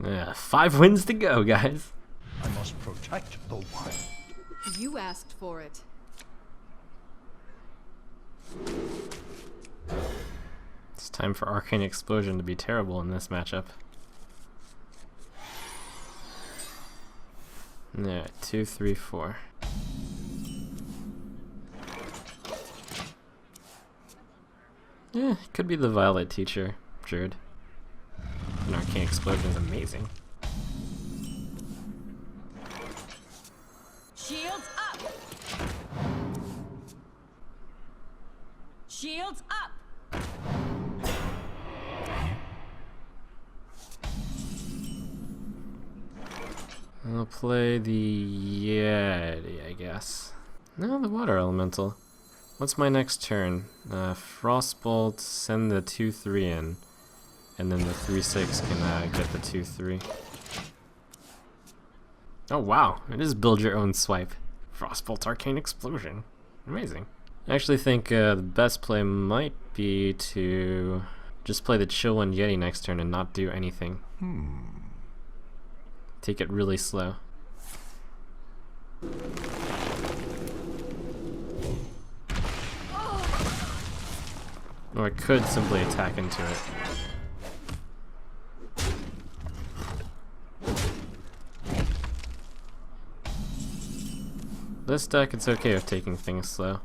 Yeah, 5 wins to go, guys. I must protect the wild. You asked for it. It's time for Arcane Explosion to be terrible in this matchup. Yeah, 2, 3, 4. Yeah, could be the Violet teacher, Druid. An Arcane Explosion is amazing. Shields up! Shields up! I'll play the Yeti, I guess. No, the Water Elemental. What's my next turn? Frostbolt, send the 2-3 in, and then the 3-6 can get the 2-3. Oh wow, it is build your own swipe. Frostbolt Arcane Explosion. Amazing. I actually think the best play might be to just play the Chill One Yeti next turn and not do anything. Take it really slow. Or I could simply attack into it. This deck, it's okay with taking things slow.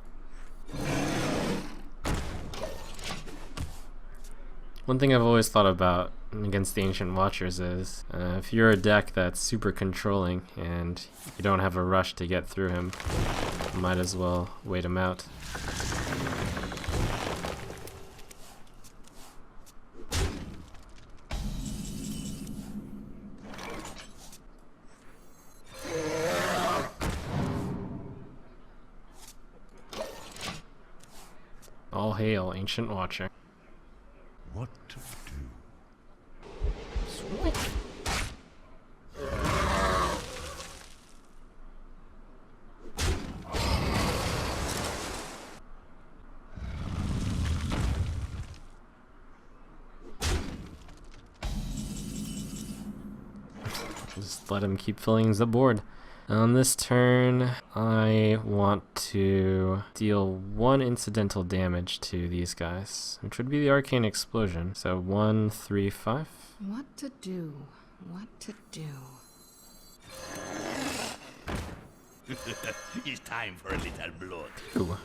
One thing I've always thought about against the Ancient Watchers is if you're a deck that's super controlling and you don't have a rush to get through him, you might as well wait him out. All hail, Ancient Watcher. What to do? Sweet. Just let him keep filling the board. On this turn, I want to deal 1 incidental damage to these guys, which would be the Arcane Explosion. So 1, 3, 5. What to do? What to do? It's time for a little blood. Ooh.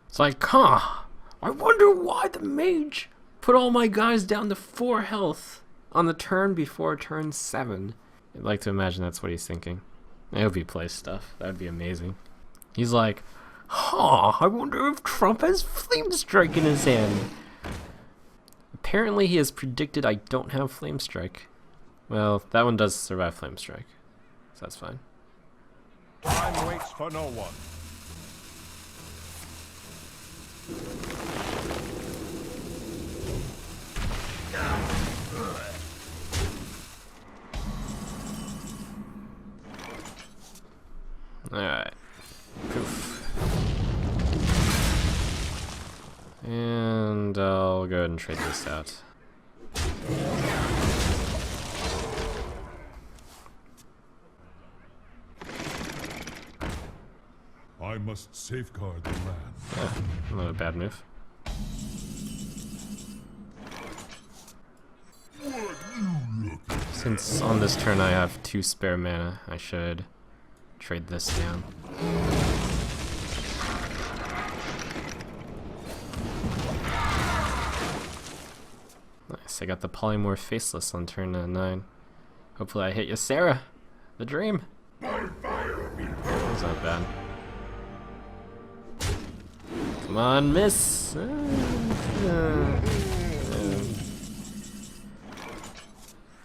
It's like, huh, I wonder why the mage put all my guys down to 4 health on the turn before turn 7. I'd like to imagine that's what he's thinking. I hope he plays stuff. That would be amazing. He's like, huh, I wonder if Trump has Flame Strike in his hand. Apparently he has predicted I don't have Flame Strike. Well, that one does survive Flame Strike, so that's fine. Time waits for no one. Alright. Poof. And I'll go ahead and trade this out. I must safeguard the land. Not a bad move. Since on this turn I have 2 spare mana, I should trade this down. Nice, I got the Polymorph Faceless on turn 9. Hopefully I hit you, Sarah! The dream! That's not bad. Come on, miss!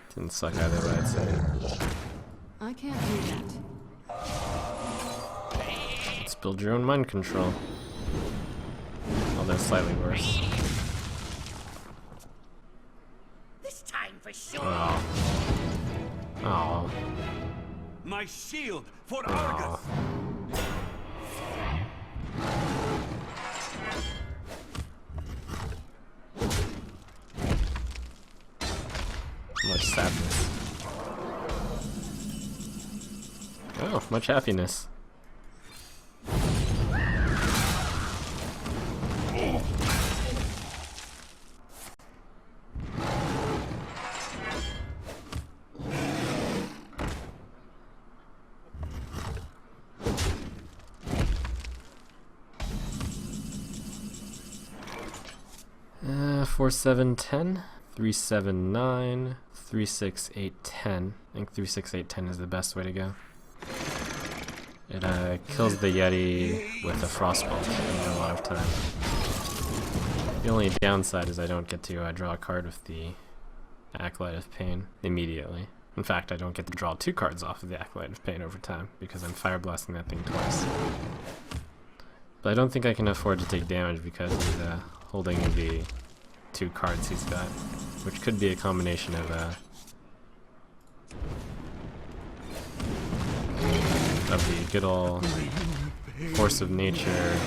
Didn't suck either way, I'd say. I can't do that. Let's build your own mind control. Although slightly worse. This time for sure. Oh. Oh. My shield for Oh. Argus. much sadness. Oh, much happiness. 4, 7, 10, 3, 7, 9, 3, 6, 8, 10. I think 3, 6, 8, 10 is the best way to go. It kills the Yeti with a frostbolt in a lot of time. The only downside is I don't get to draw a card with the Acolyte of Pain immediately. In fact, I don't get to draw 2 cards off of the Acolyte of Pain over time because I'm fire blasting that thing twice. But I don't think I can afford to take damage because he's holding the 2 cards he's got, which could be a combination of the good old Force of Nature.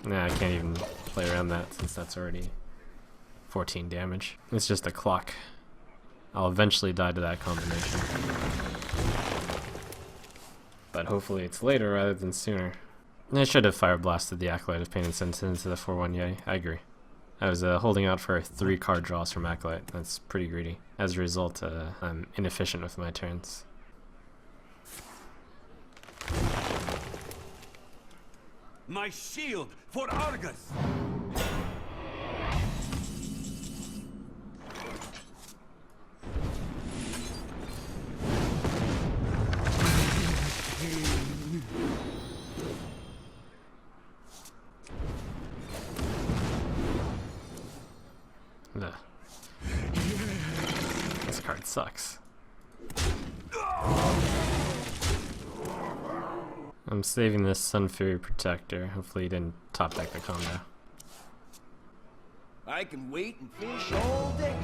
Nah, I can't even play around that since that's already 14 damage. It's just a clock. I'll eventually die to that combination. But hopefully it's later rather than sooner. I should have fire blasted the Acolyte of Pain and sent it into the 4/1 Yeti. I agree. I was holding out for 3 card draws from Acolyte. That's pretty greedy. As a result, I'm inefficient with my turns. My shield for Argus! Ugh. This card sucks. I'm saving this Sun Fury Protector. Hopefully he didn't top deck the combo. I can wait and fish all day.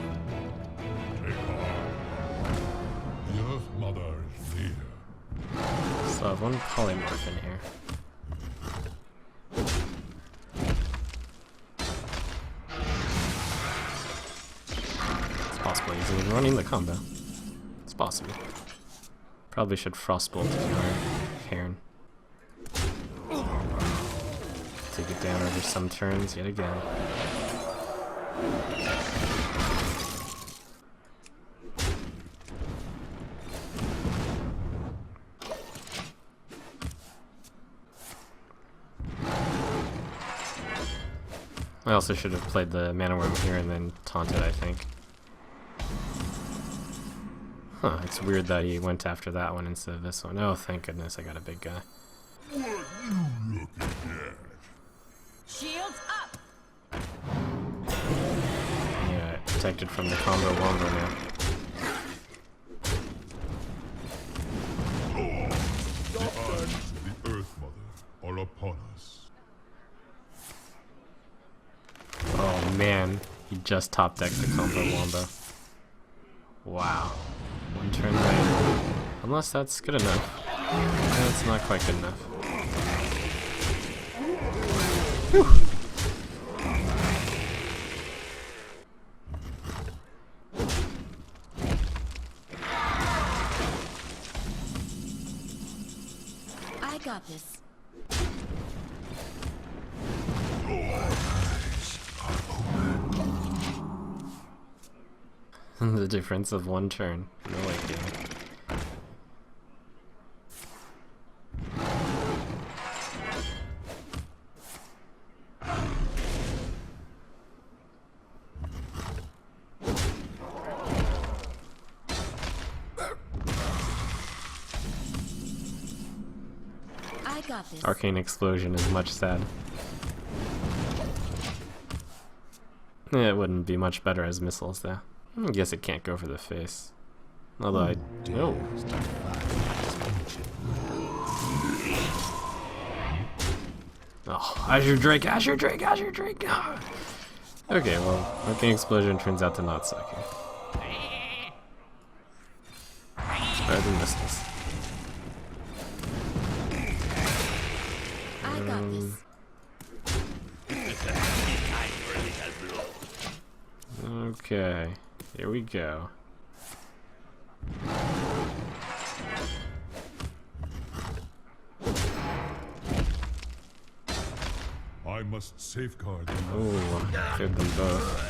Take heart. The Earth Mother is near. So I have 1 polymorph in here. It's possible he's even running the combo. It's possible. Probably should Frostbolt your Cairn. Take it down over some turns yet again. I also should have played the Mana Worm here and then taunted, I think. Huh, it's weird that he went after that one instead of this one. Oh, thank goodness I got a big guy. What you look at that? Shields up! Yeah, protected from the combo wombo now. The eyes of the Earth Mother are upon us. Oh man, he just top decked the combo wombo. Wow. 1 turn later. Unless that's good enough. That's not quite good enough. Whew. I got this. The difference of 1 turn. No late game. I got this. Arcane Explosion is much sad. It wouldn't be much better as missiles though. I guess it can't go for the face. Although I... Oh. Oh, Azure Drake, Azure Drake, Azure Drake! Ah. Okay, well, Arcane Explosion turns out to not suck here. It's better than missiles. I got this. Okay, here we go. I must safeguard them. Oh, killed them both.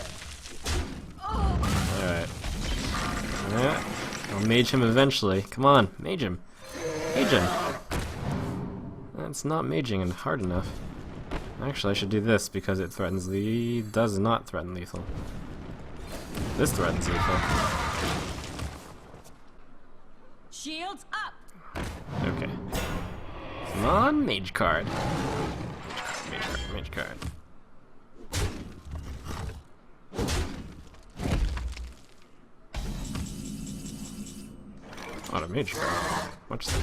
Alright. Yeah. I'll mage him eventually. Come on, mage him. Mage him. That's not maging and hard enough. Actually, I should do this because it threatens does not threaten lethal. This threatens lethal. Shields up. Okay. Come on, mage card. Mage card, mage card. Not a mage card. Watch that.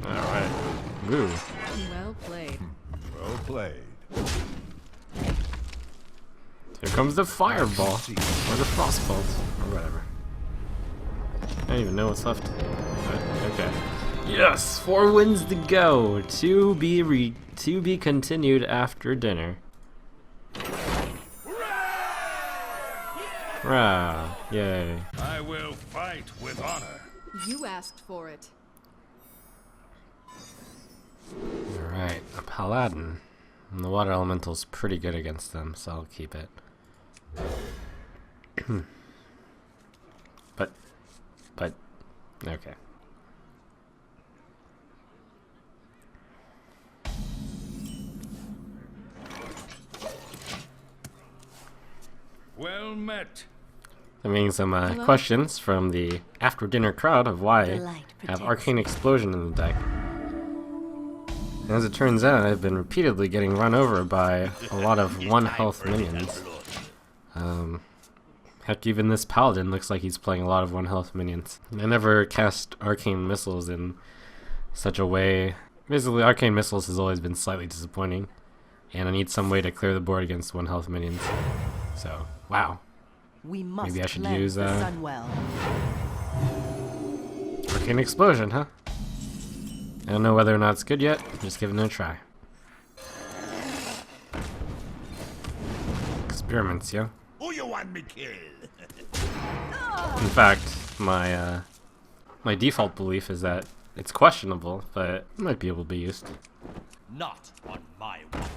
Alright. Woo. Well played. Well played. Here comes the fireball. Or the frostbolt. Or whatever. I don't even know what's left. But, okay. Yes! 4 wins to go. To be continued after dinner. Hurrah! Yay. I will fight with honor. You asked for it. Alright, a Paladin. And the water elemental's pretty good against them, so I'll keep it. but, okay. Well met. I'm getting some questions from the after dinner crowd of why The I light have protects. Arcane Explosion in the deck. And as it turns out, I've been repeatedly getting run over by a lot of 1 health minions. Heck, even this Paladin looks like he's playing a lot of 1 health minions. I never cast Arcane Missiles in such a way. Basically, Arcane Missiles has always been slightly disappointing. And I need some way to clear the board against 1 health minions. So, wow. We must Maybe I should cleanse use the Sunwell. Arcane Explosion, huh? I don't know whether or not it's good yet. Just giving it a try. Experiments, yo. Who you want me kill? In fact, my my default belief is that it's questionable, but it might be able to be used. Not on my watch.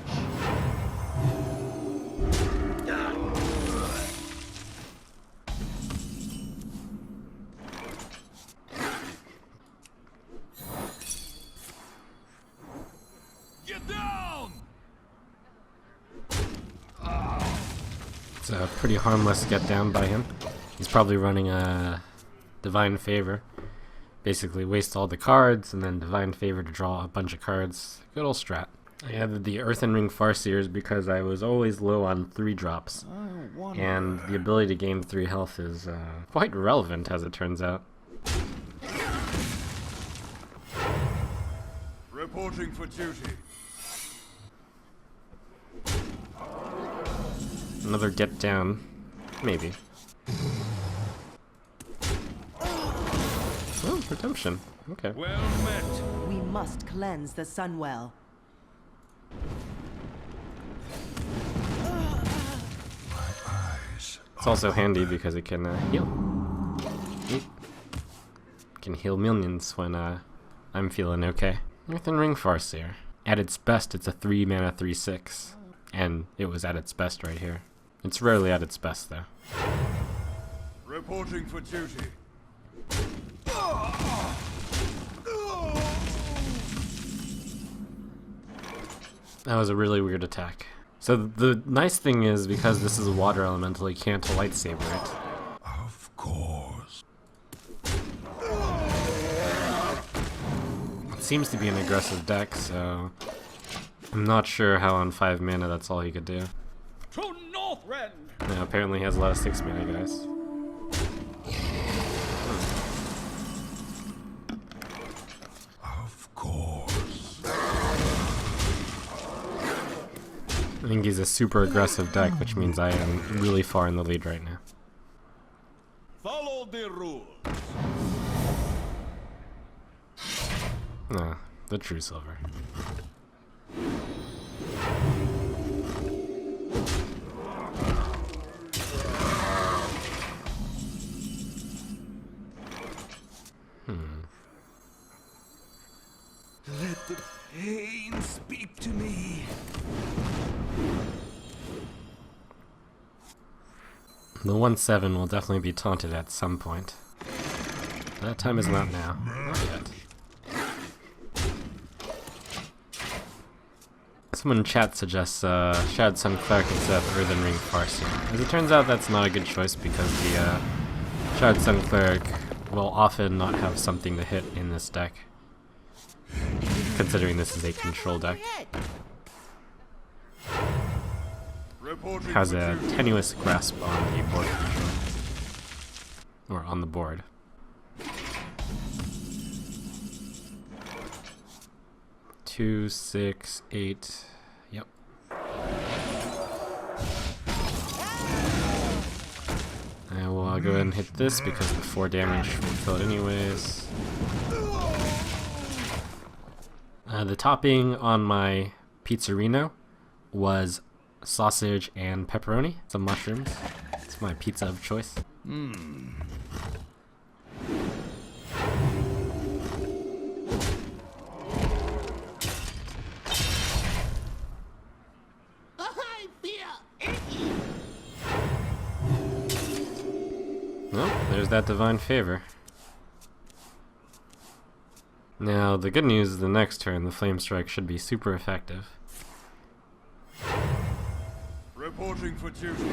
Get down! It's a pretty harmless get down by him. He's probably running a Divine Favor. Basically waste all the cards and then Divine Favor to draw a bunch of cards. Good old strat. I added the Earthen Ring Farseers because I was always low on 3 drops. And the ability to gain 3 health is quite relevant as it turns out. Reporting for duty. Another get down. Maybe. Oh, redemption. Okay. Well met. We must cleanse the Sunwell. It's also handy because it can heal. It can heal minions when I'm feeling okay. Earthen Ring Farseer. At its best, it's a 3 mana 3/6. And it was at its best right here. It's rarely at its best, though. Reporting for duty. That was a really weird attack. So the nice thing is, because this is a water elemental, you can't lightsaber it. Of course. It seems to be an aggressive deck, so I'm not sure how on 5 mana that's all he could do. To Northrend! Now, apparently he has a lot of 6 mana guys. Of course. I think he's a super aggressive deck, which means I am really far in the lead right now. Follow the rules. No, the true silver. Let the pain speak to me. The 1/7 will definitely be taunted at some point. That time is not now. Not yet. Someone in chat suggests Shad Sun Cleric instead of Earthen Ring Farseer. As it turns out, that's not a good choice because the Shad Sun Cleric will often not have something to hit in this deck, considering this is a control deck. Has a tenuous grasp on the board control. Or on the board. Two, 6, 8. Yep. I will go ahead and hit this because the 4 damage will kill it anyways. The topping on my pizzerino was sausage and pepperoni, some mushrooms. It's my pizza of choice. Well, there's that divine favor. Now, the good news is the next turn, the Flame Strike should be super effective. Reporting for duty.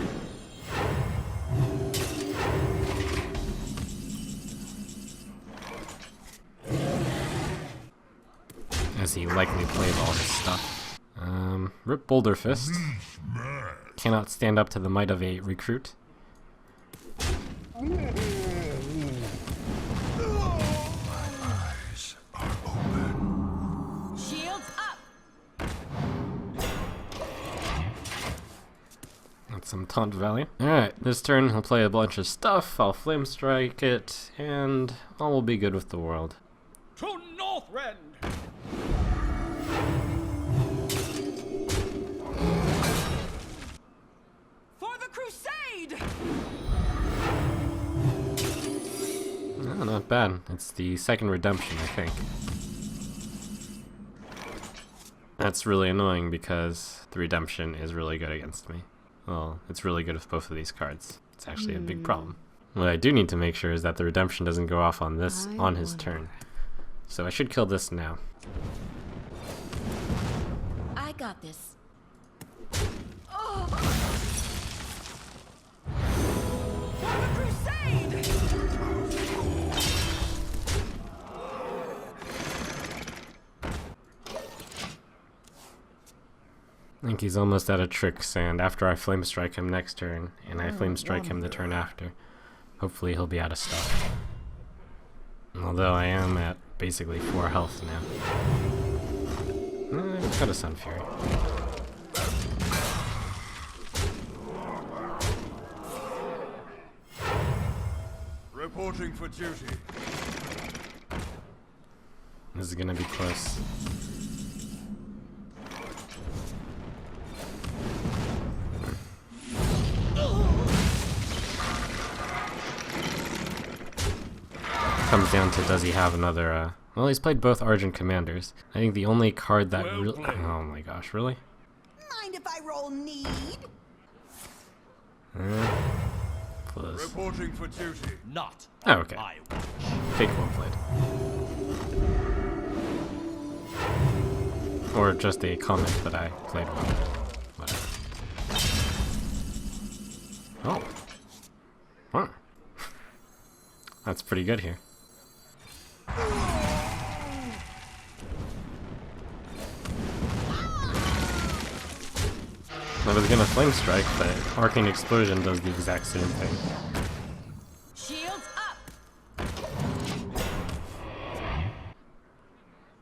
As he likely played all his stuff. Rip Boulder Fist. Cannot stand up to the might of a recruit. Shields up. That's some taunt value. Alright, this turn I'll play a bunch of stuff, I'll Flame Strike it, and all will be good with the world. To Northrend. For the crusade. Oh, not bad. It's the second redemption, I think. That's really annoying because the redemption is really good against me. Well, it's really good with both of these cards. It's actually a big problem. What I do need to make sure is that the redemption doesn't go off on this on his turn. So I should kill this now. I got this. For the crusade. I think he's almost out of tricks, and after I Flame Strike him next turn, and I Flame Strike him the turn after, hopefully he'll be out of stuff. Although I am at basically 4 health now. I've got a Sun Fury. Reporting for duty. This is gonna be close. Comes down to does he have another, well, he's played both Argent Commanders. I think the only card that really, oh my gosh, really? Mind if I roll need? Close. Reporting for duty. Not. Oh, okay. I Fake well played. Or just a comment that I played well. Whatever. Oh. Huh. That's pretty good here. I was gonna Flame Strike, but Arcane Explosion does the exact same thing. Shields up.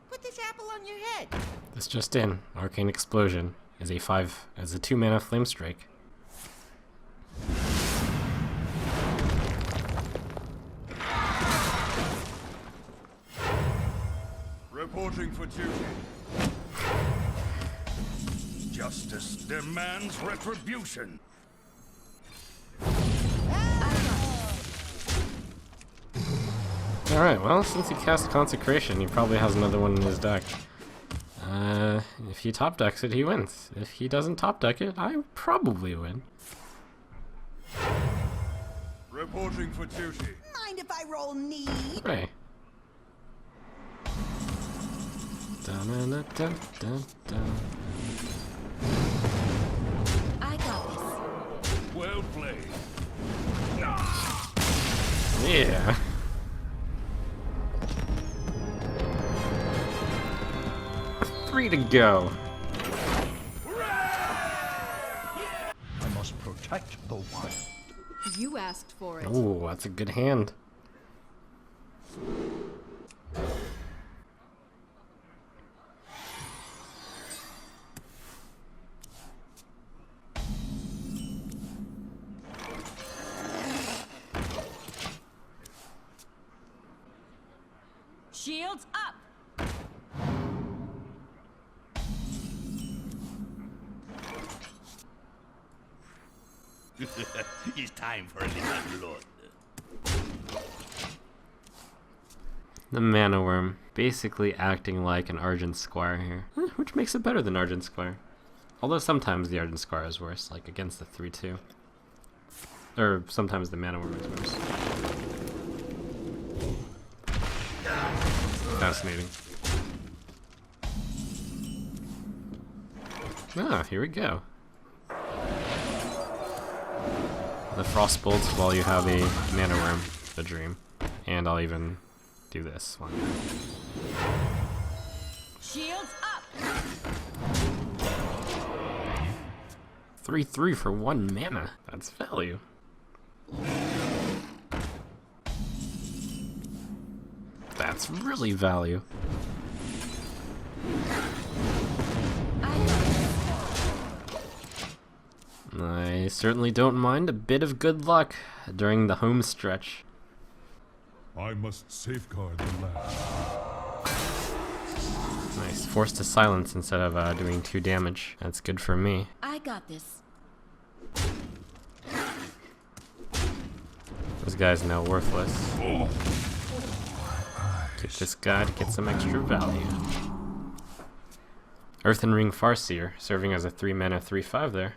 Put this apple on your head. This just in, Arcane Explosion is a 2 mana Flame Strike. Reporting for duty. Justice demands retribution. Alright, well, since he cast Consecration, he probably has another one in his deck. If he top decks it, he wins. If he doesn't top deck it, I probably win. Reporting for duty. Mind if I roll need? Right. Dun-dun-dun-dun-dun. I got this. Well played. Yeah. Three to go. I must protect the wild. You asked for it. Ooh, that's a good hand. Shields up. It's time for a little blood. The Mana Worm, basically acting like an Argent Squire here, which makes it better than Argent Squire. Although sometimes the Argent Squire is worse, like against the 3/2. Or sometimes the Mana Worm is worse. Fascinating. Ah, here we go. The Frost Bolts while you have a Mana Worm, the Dream. And I'll even do this one. Shields up. 3/3 for 1 mana. That's value. That's really value. I certainly don't mind a bit of good luck during the home stretch. I must safeguard the land. Nice. Forced to silence instead of doing 2 damage. That's good for me. I got this. This guy's now worthless. Get this guy to get some extra value. Earthen Ring Farseer, serving as a 3 mana 3/5 there.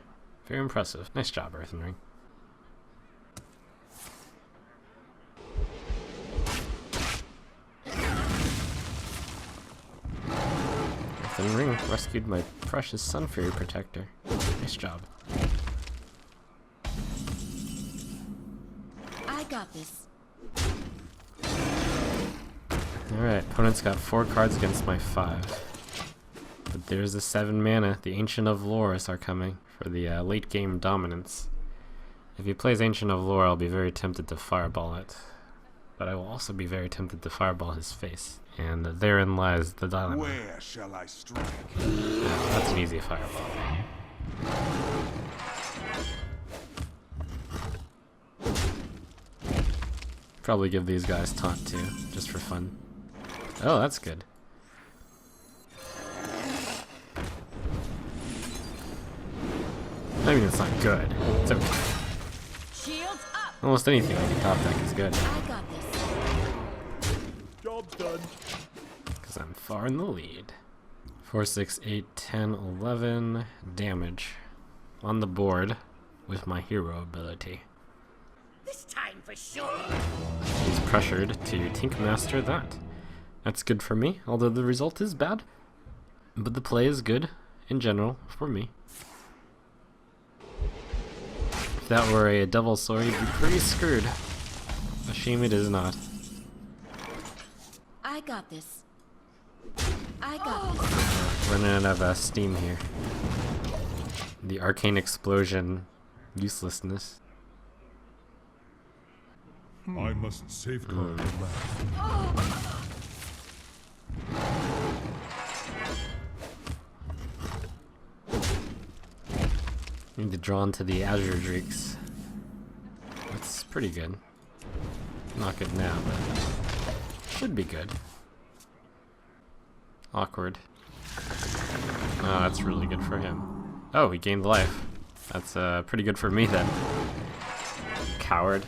Very impressive. Nice job, Earthen Ring. Earthen Ring rescued my precious Sun Fury Protector. Nice job. I got this. Alright, opponent's got 4 cards against my 5. But there's the 7 mana. The Ancient of Lores are coming for the late game dominance. If he plays Ancient of Lore, I'll be very tempted to fireball it. But I will also be very tempted to fireball his face. And therein lies the dilemma. Where shall I strike? Yeah, that's an easy fireball. Probably give these guys taunt too, just for fun. Oh, that's good. I mean, it's not good. It's okay. Shields up. Almost anything on the top deck is good. I got this. Job's done. Because I'm far in the lead. 4, 6, 8, 10, 11 damage on the board with my hero ability. This time for sure. He's pressured to Tinkmaster that. That's good for me, although the result is bad. But the play is good, in general, for me. If that were a Devil Sword, you'd be pretty screwed. A shame it is not. I got this. I got this. Running out of steam here. The Arcane Explosion uselessness. I must safeguard the land. Need to draw into the Azure Drakes. That's pretty good. Not good now, but should be good. Awkward. Oh, that's really good for him. Oh, he gained life. That's pretty good for me then. Coward.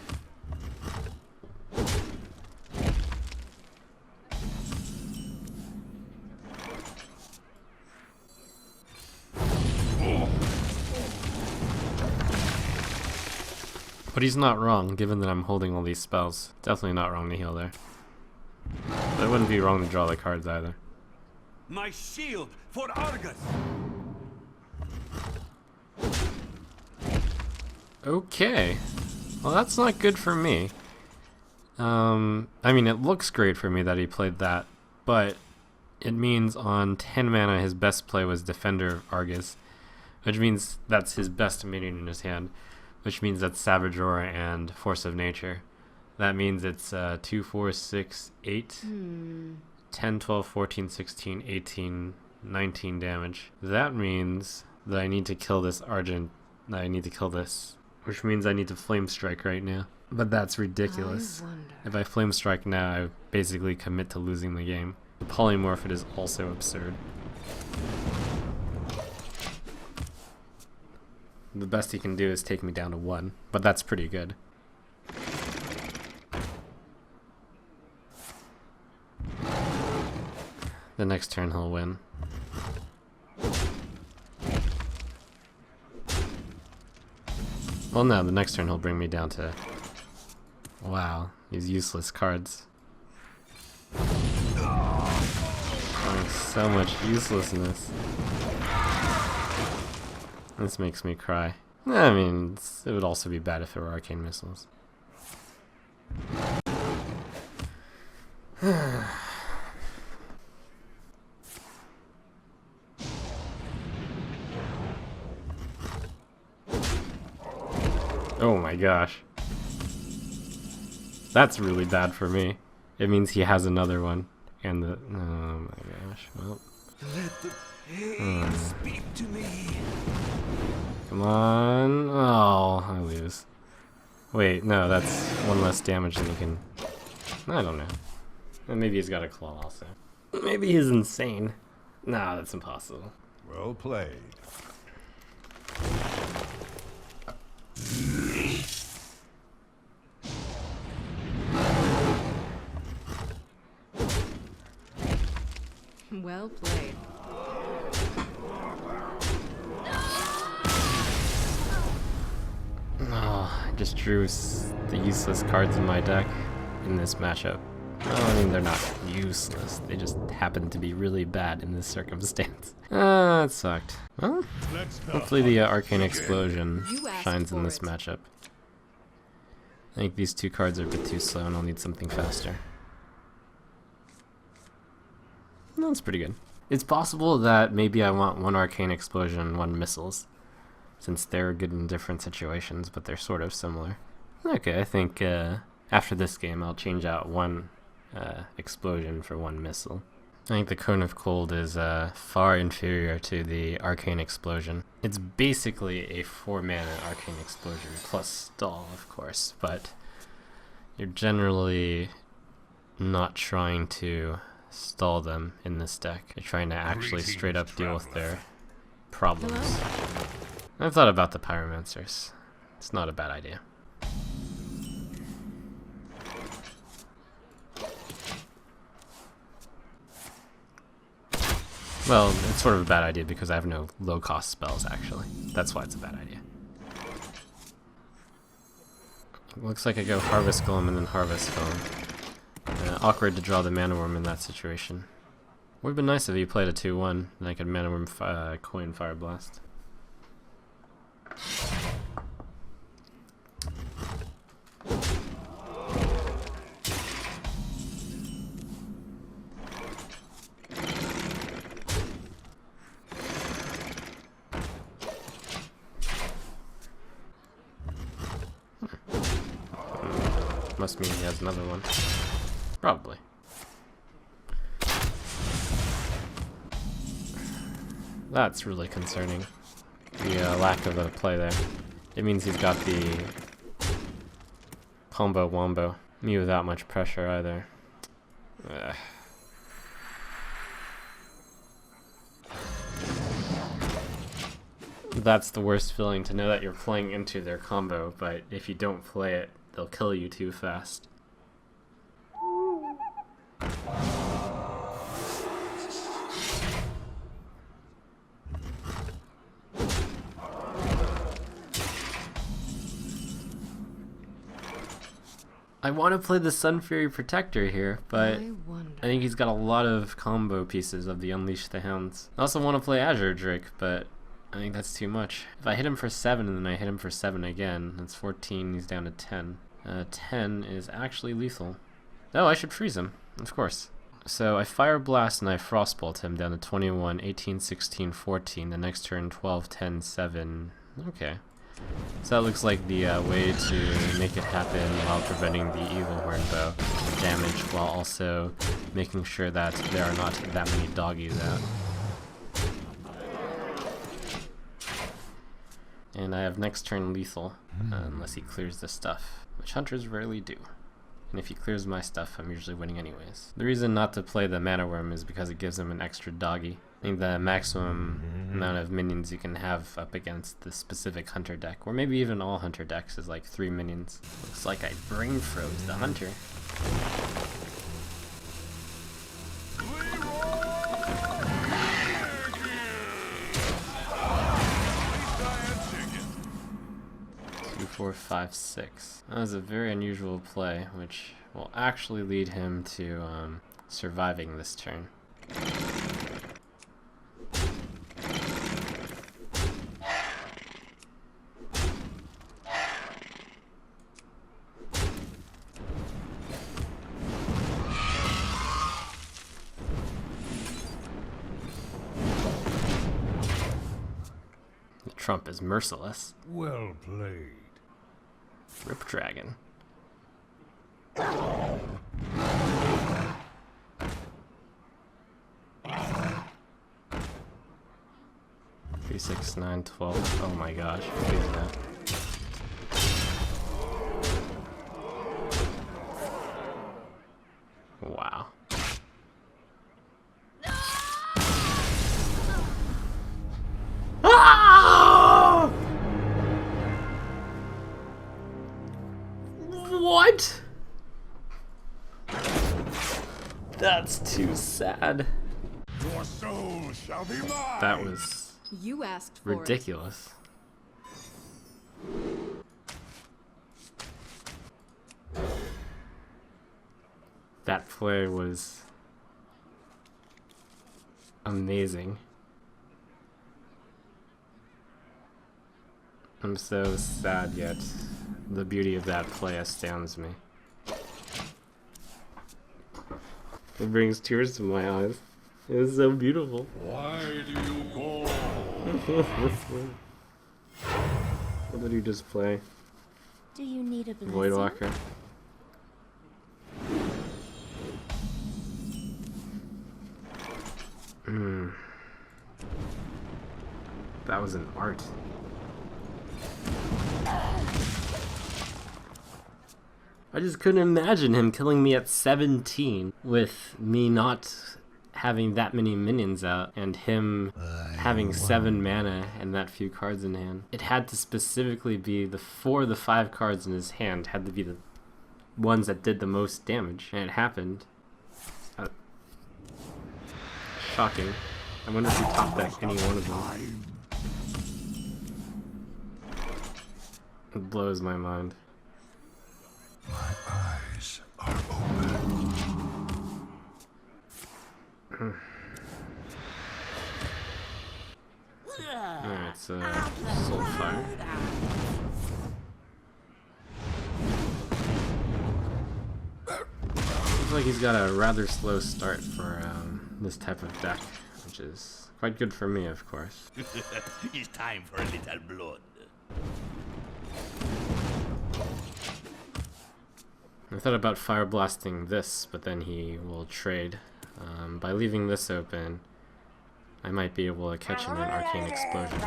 But he's not wrong, given that I'm holding all these spells. Definitely not wrong to heal there. But it wouldn't be wrong to draw the cards either. My shield for Argus! Okay. Well, that's not good for me. I mean, it looks great for me that he played that, but it means on 10 mana his best play was Defender Argus, which means that's his best minion in his hand, which means that's Savage Aura and Force of Nature. That means it's 2, 4, 6, 8, 10, 12, 14, 16, 18, 19 damage. That means that I need to kill this Argent. I need to kill this, which means I need to Flame Strike right now. But that's ridiculous. If I Flame Strike now, I basically commit to losing the game. The Polymorph it is also absurd. The best he can do is take me down to 1, but that's pretty good. The next turn he'll win. Well, no, the next turn he'll bring me down to... Wow, these useless cards. Oh, so much uselessness. This makes me cry. I mean, it would also be bad if it were Arcane Missiles. Oh my gosh. That's really bad for me. It means he has another one. And the... Oh my gosh. Well... Let the pain speak to me. Come on. Oh, I lose. Wait, no, that's one less damage than he can... I don't know. Maybe he's got a claw also. Maybe he's insane. Nah, that's impossible. Well played. Well played. Oh, I just drew the useless cards in my deck in this matchup. Oh, I mean, they're not useless. They just happen to be really bad in this circumstance. That sucked. Well, hopefully the Arcane Explosion shines in this matchup. I think these two cards are a bit too slow and I'll need something faster. That's pretty good. It's possible that maybe I want one Arcane Explosion and one Missiles, since they're good in different situations, but they're sort of similar. Okay, I think after this game I'll change out one Explosion for one Missile. I think the Cone of Cold is far inferior to the Arcane Explosion. It's basically a 4-mana Arcane Explosion plus stall, of course, but you're generally not trying to stall them in this deck. You're trying to actually straight up deal with their problems. I've thought about the Pyromancers. It's not a bad idea. Well, it's sort of a bad idea because I have no low-cost spells, actually. That's why it's a bad idea. Looks like I go Harvest Golem and then Harvest Golem. Awkward to draw the Mana Worm in that situation. Would have been nice if he played a 2-1 and I could Mana Worm coin Fire Blast. Must mean he has another one. Probably. That's really concerning. The lack of a play there. It means he's got the combo wombo. Me without much pressure either. that's the worst feeling, to know that you're playing into their combo, but if you don't play it, they'll kill you too fast. I want to play the Sun Fury Protector here, but I wonder. I think he's got a lot of combo pieces of the Unleash the Hounds. I also want to play Azure Drake, but I think that's too much. If I hit him for 7 and then I hit him for 7 again, that's 14, he's down to 10. 10 is actually lethal. Oh, I should freeze him, of course. So I Fire Blast and I Frostbolt him down to 21, 18, 16, 14. The next turn 12, 10, 7. Okay. So that looks like the way to make it happen while preventing the Evil Horn Bow damage, while also making sure that there are not that many doggies out. And I have next turn lethal, unless he clears this stuff, which hunters rarely do. And if he clears my stuff, I'm usually winning anyways. The reason not to play the Mana Worm is because it gives him an extra doggy. I think the maximum amount of minions you can have up against the specific hunter deck, or maybe even all hunter decks, is like 3 minions. Looks like I brain froze the hunter. Two, 4, 5, 6. That was a very unusual play, which will actually lead him to surviving this turn. Trump is merciless. Well played. Rip Dragon. 3, 6, 9, 12. Oh my gosh, what is that? Wow. Ah! What? That's too sad. Your soul shall be mine. That was You asked for ridiculous. That play was amazing. I'm so sad, yet the beauty of that play astounds me. It brings tears to my eyes. It was so beautiful. Why do you call? What did he just play? Do you need a blessing? Voidwalker. That was an art. I just couldn't imagine him killing me at 17 with me not having that many minions out and him having 7 mana and that few cards in hand. It had to specifically be the 4 of the 5 cards in his hand had to be the ones that did the most damage, and it happened. Shocking. I wonder if he top decked any one of them. It blows my mind. My eyes are open. Alright, so Soulfire. Looks like he's got a rather slow start for this type of deck, which is quite good for me, of course. It's time for a little blood. I thought about fire blasting this, but then he will trade. By leaving this open, I might be able to catch him in Arcane Explosion.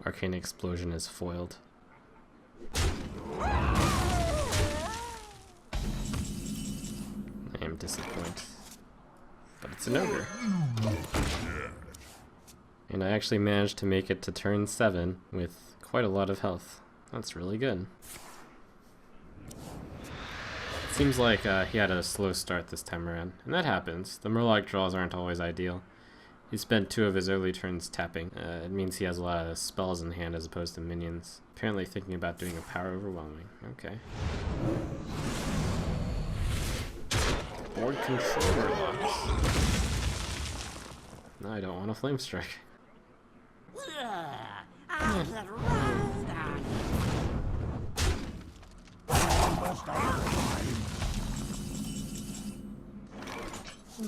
Arcane Explosion is foiled. I am disappointed. But it's an ogre. And I actually managed to make it to turn 7 with quite a lot of health. That's really good. It seems like he had a slow start this time around, and that happens. The Murloc draws aren't always ideal. He spent 2 of his early turns tapping. It means he has a lot of spells in hand as opposed to minions. Apparently thinking about doing a power overwhelming. Okay. Board controller locks. No, I don't want a flame strike.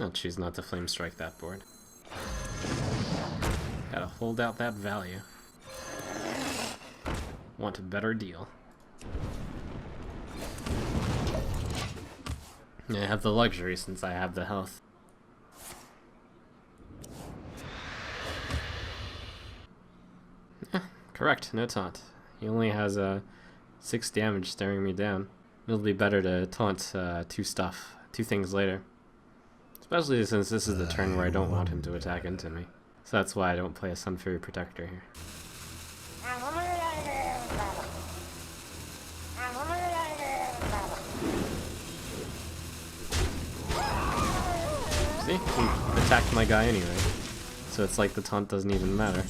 I'll choose not to flame strike that board. Gotta hold out that value. Want a better deal. Yeah, I have the luxury since I have the health. Correct, no taunt. He only has 6 damage staring me down. It'll be better to taunt 2 things later. Especially since this is the turn where I don't want him to attack into me. So that's why I don't play a Sun Fury Protector here. See? He attacked my guy anyway. So it's like the taunt doesn't even matter.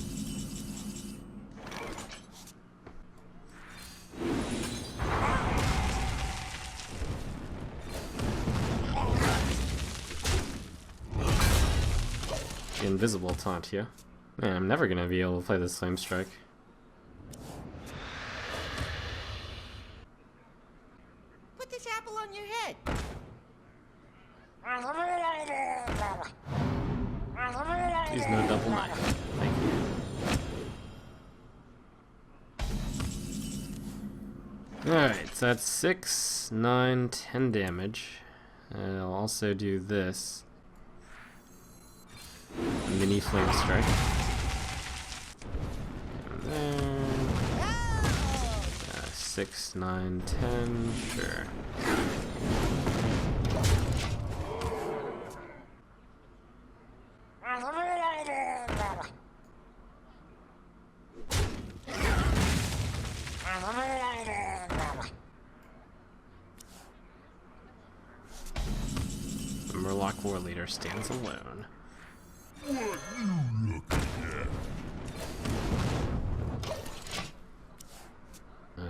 The invisible taunt here. Man, I'm never gonna be able to play this Flame Strike. Put this apple on your head. Please no double knife. Thank you. Alright, so that's 6, 9, 10 damage. And I'll also do this. A mini Flame Strike. And then 6, 9, 10, sure. The Murloc War Leader stands alone.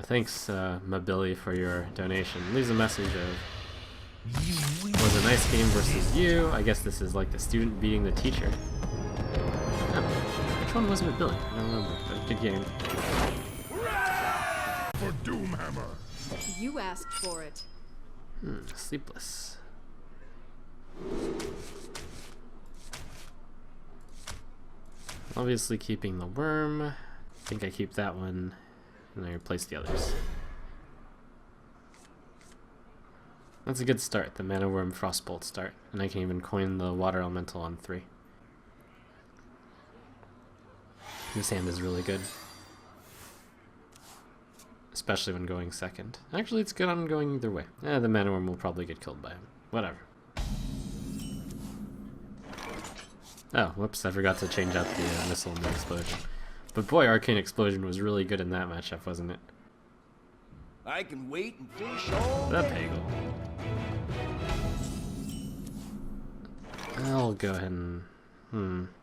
Thanks, Mobility, for your donation. Leaves a message of, was a nice game versus you. I guess this is like the student beating the teacher. Oh, which one was Mobility? I don't remember, but good game. For Doomhammer. You asked for it. Sleepless. Obviously keeping the worm. I think I keep that one and I replace the others. That's a good start, the Mana Worm Frostbolt start. And I can even coin the Water Elemental on 3. This hand is really good. Especially when going second. Actually, it's good on going either way. The Mana Worm will probably get killed by him. Whatever. Oh, whoops, I forgot to change out the missile and the explosion. But boy, Arcane Explosion was really good in that matchup, wasn't it? I can wait and fish all The day. Pagel. I'll go ahead and...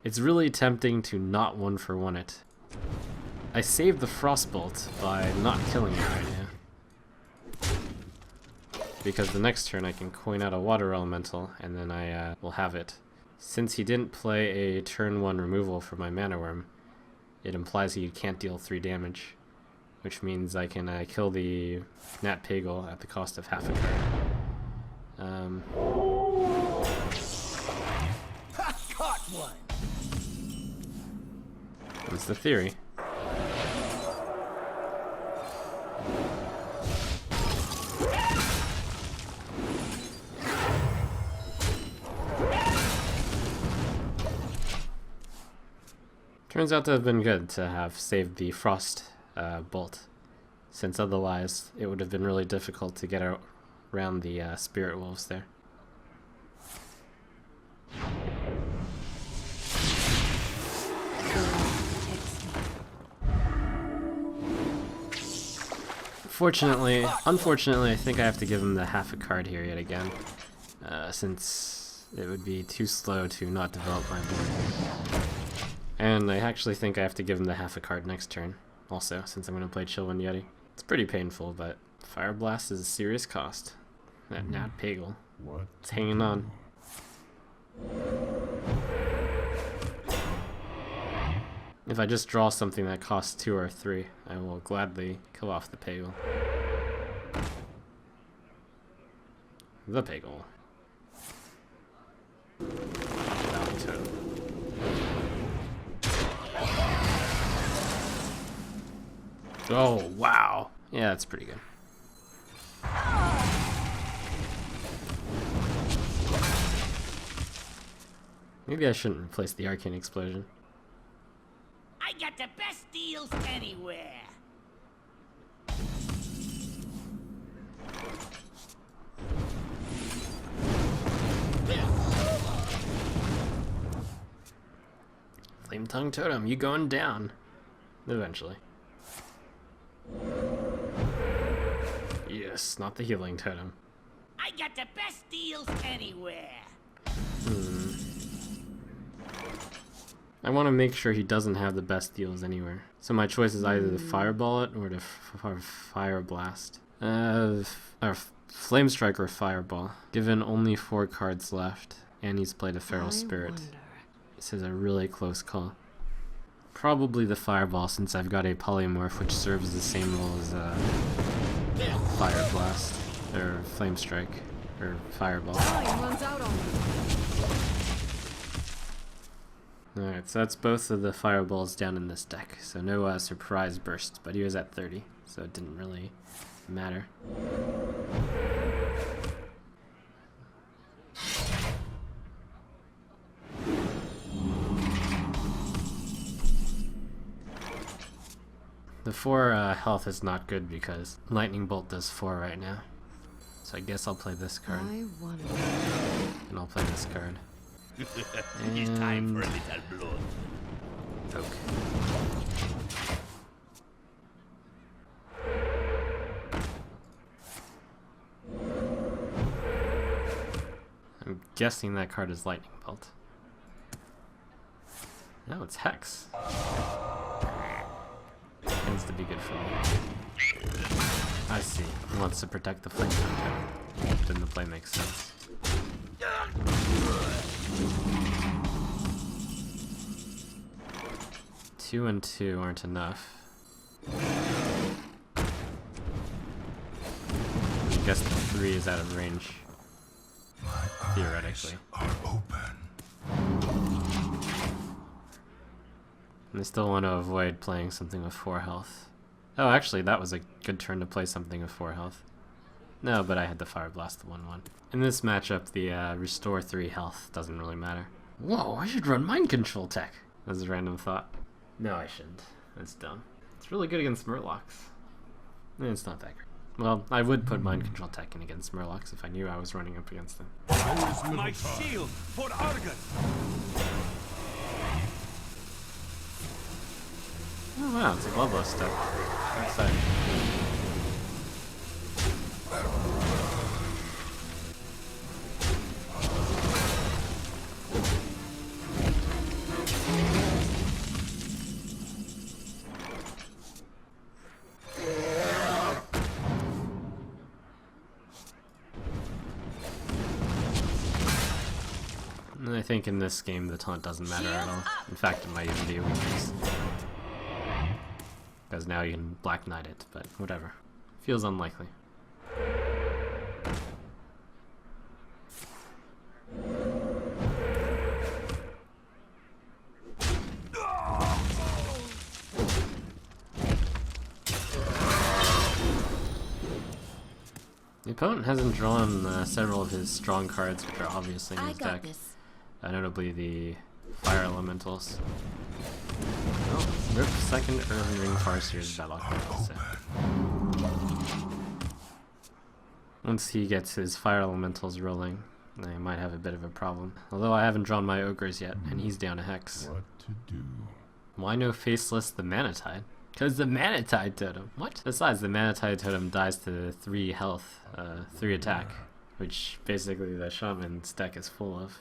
It's really tempting to not 1-for-1 it. I saved the Frostbolt by not killing it right now. Because the next turn I can coin out a Water Elemental, and then I will have it. Since he didn't play a turn 1 removal for my Mana Worm, it implies he can't deal 3 damage. Which means I can kill the Nat Pagel at the cost of half a card. Caught one. That's the theory. Turns out to have been good to have saved the Frost bolt, since otherwise it would have been really difficult to get around the Spirit Wolves there. Unfortunately, I think I have to give him the half a card here yet again, since it would be too slow to not develop my board. And I actually think I have to give him the half a card next turn, also, since I'm going to play Chillwind Yeti. It's pretty painful, but Fire Blast is a serious cost. That Nat Pagel. It's hanging on. If I just draw something that costs 2 or 3, I will gladly kill off the Pagel. The Pagel. Valley Totem. Oh, wow. Yeah, that's pretty good. Maybe I shouldn't replace the Arcane Explosion. I got the best deals anywhere. Flame Tongue Totem, you going down. Eventually. Yes, not the Healing Totem. I got the best deals anywhere. I want to make sure he doesn't have the best deals anywhere. So my choice is either to Fireball it or to Fire Blast. Or Flame Strike or Fireball. Given only 4 cards left, and he's played a Feral Spirit. This is a really close call. Probably the Fireball, since I've got a Polymorph which serves the same role as Fire Blast, or Flame Strike, or Fireball. Time runs out on me. Alright, so that's both of the Fireballs down in this deck. So no Surprise Burst, but he was at 30, so it didn't really matter. The 4 health is not good because Lightning Bolt does 4 right now. So I guess I'll play this card. I wonder. And I'll play this card. It's time for a little blood. Okay. I'm guessing that card is Lightning Bolt. No, it's Hex. Tends to be good for me. I see. He wants to protect the Flame Tongue. Then the play makes sense. 2 and 2 aren't enough. I guess the 3 is out of range. Theoretically. Are open. And I still want to avoid playing something with 4 health. Oh, actually, that was a good turn to play something with 4 health. No, but I had the Fire Blast the 1-1. In this matchup, the Restore 3 health doesn't really matter. Whoa, I should run Mind Control tech! That was a random thought. No, I shouldn't. That's dumb. It's really good against Murlocs. It's not that great. Well, I would put Mind Control tech in against Murlocs if I knew I was running up against them. My shield for Argon. Oh wow, it's a Globo stuff. I'm excited. I think in this game the taunt doesn't matter at all. In fact, it might even be a weakness. Because now you can Black Knight it, but whatever. Feels unlikely. The opponent hasn't drawn several of his strong cards, which are obviously in his deck. Notably the Fire Elementals. Rip second Urban Ring Farseer's Warlock. Once he gets his fire elementals rolling, I might have a bit of a problem. Although I haven't drawn my ogres yet, and he's down a hex. What to do? Why no Faceless the Manatide? Because the Manatide totem. What? Besides, the Manatide totem dies to 3 health, 3 attack, which basically the Shaman's deck is full of.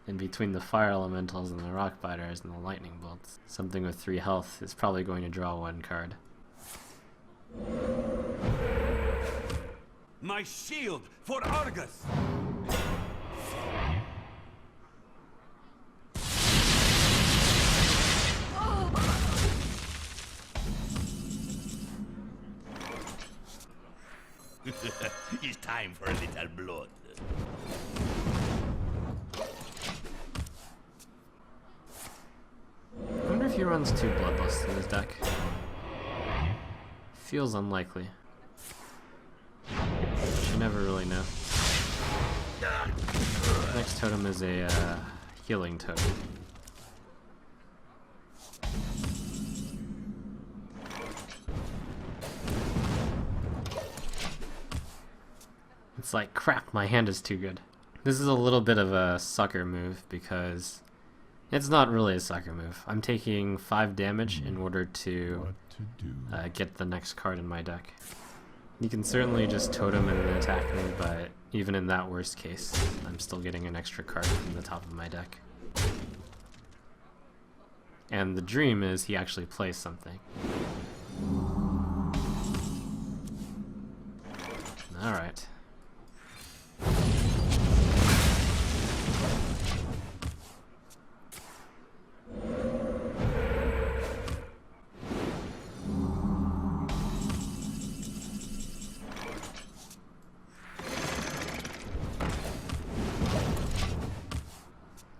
In between the fire elementals and the rock biters and the lightning bolts, something with 3 health is probably going to draw 1 card. My shield for Argus! It's time for a little blood. I wonder if he runs 2 Bloodlusts in his deck. Feels unlikely. You never really know. Next totem is a healing totem. It's like, crap, my hand is too good. This is a little bit of a sucker move because it's not really a sucker move. I'm taking 5 damage in order to get the next card in my deck. You can certainly just totem and then attack me, but even in that worst case, I'm still getting an extra card from the top of my deck. And the dream is he actually plays something. Alright.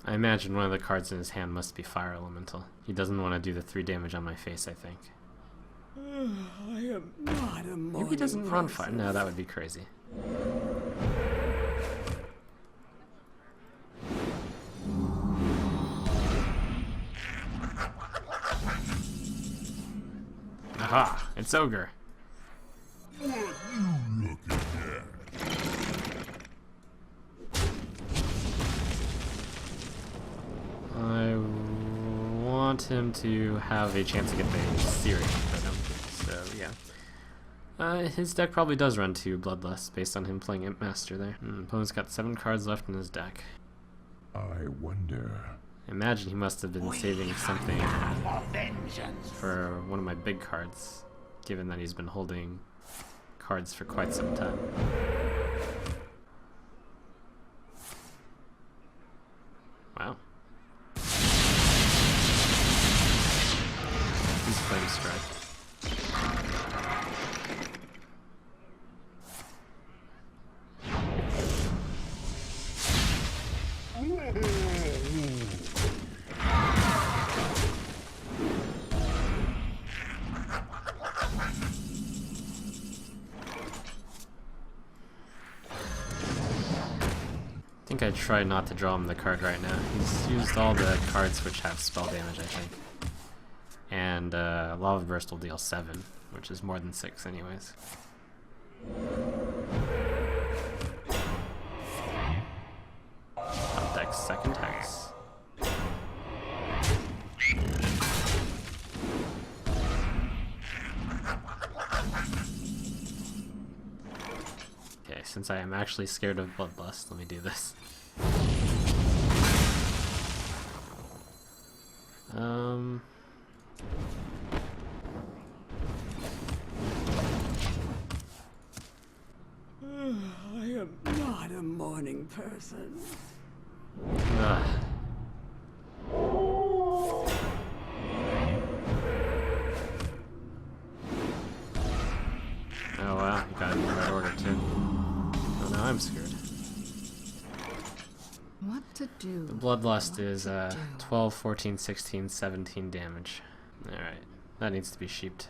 I imagine one of the cards in his hand must be Fire Elemental. He doesn't want to do the 3 damage on my face, I think. I am not a Maybe he doesn't run fire. No, that would be crazy. Aha! It's Ogre. What you looking at? I want him to have a chance to get the Searing totem, so yeah. His deck probably does run 2 Bloodlusts based on him playing Imp Master there. Opponent's got 7 cards left in his deck. I wonder. I imagine he must have been saving something for one of my big cards, given that he's been holding cards for quite some time. Wow. He's Flame Strike. I think I'd try not to draw him the card right now. He's used all the cards which have spell damage, I think. And Lava Burst will deal 7, which is more than 6 anyways. Top deck's second hex. Okay, since I am actually scared of Bloodlust, let me do this. I am not a morning person. Ugh. Oh wow, you got it in the right order too. Oh, now I'm scared. What to do? The Bloodlust is 12, 14, 16, 17 damage. Alright, that needs to be sheeped.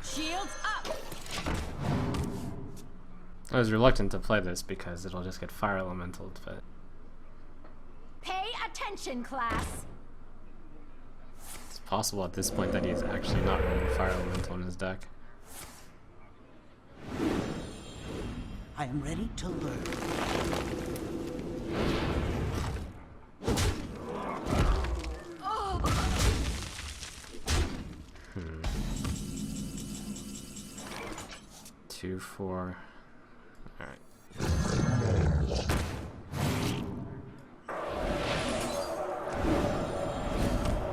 Shields up. I was reluctant to play this because it'll just get fire elementaled, but Pay attention, class. it's possible at this point that he's actually not running fire elemental in his deck. I am ready to learn. Hmm. 2, 4. Alright.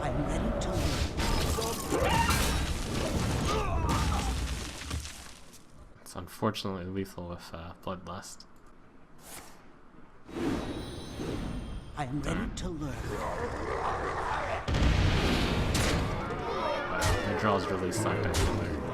I am ready to learn. It's unfortunately lethal with Bloodlust. I am ready to learn. Wow, the draw's really sucked, I feel there.